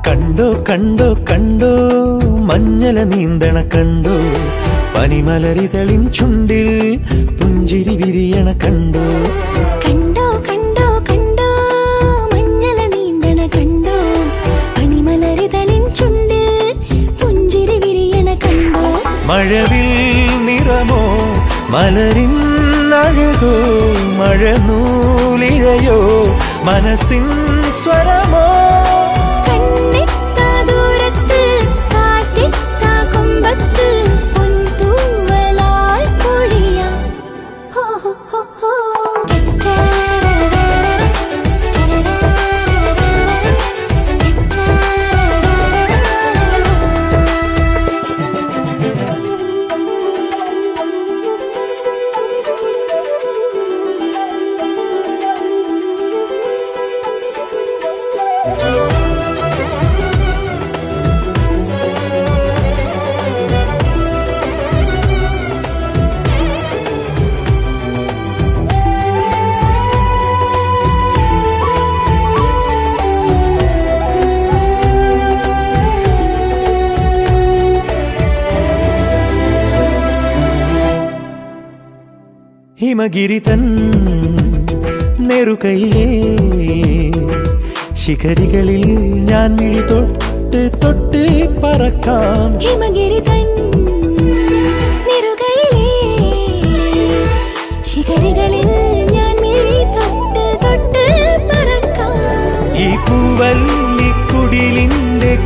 കണ്ടോ കണ്ടോ കണ്ടോ മഞ്ഞല നീന്തണ കണ്ടോ പനിമലരിതളിൻ ചുണ്ടിൽ പുഞ്ചിരി വിരിയണ കണ്ടോ കണ്ടോ കണ്ടോ കണ്ടോ മഞ്ഞല നീന്തണ കണ്ടോ പനിമലരിതളിൻ ചുണ്ടിൽ പുഞ്ചിരി വിരിയണ കണ്ടോ മഴവിൽ നിറമോ മലരിൻ അഴകോ മഴനൂലിഴയോ മനസ്സിൻ സ്വരമോ ഹിമഗിരിതൻ നെറുകയിലേ ശിഖരികളിൽ ഞാൻ മിഴി തൊട്ട് തൊട്ട് പറക്കാം ഹിമഗിരിതൻ നെറുകയിലേ ശിഖരികളിൽ ഞാൻ മിഴി തൊട്ട് തൊട്ട് പറക്കാം ഈ പൂവല്ലിക്കുടിലിന്റെ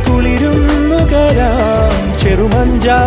കുളിരും നുകരാം ചെറുമഞ്ചാ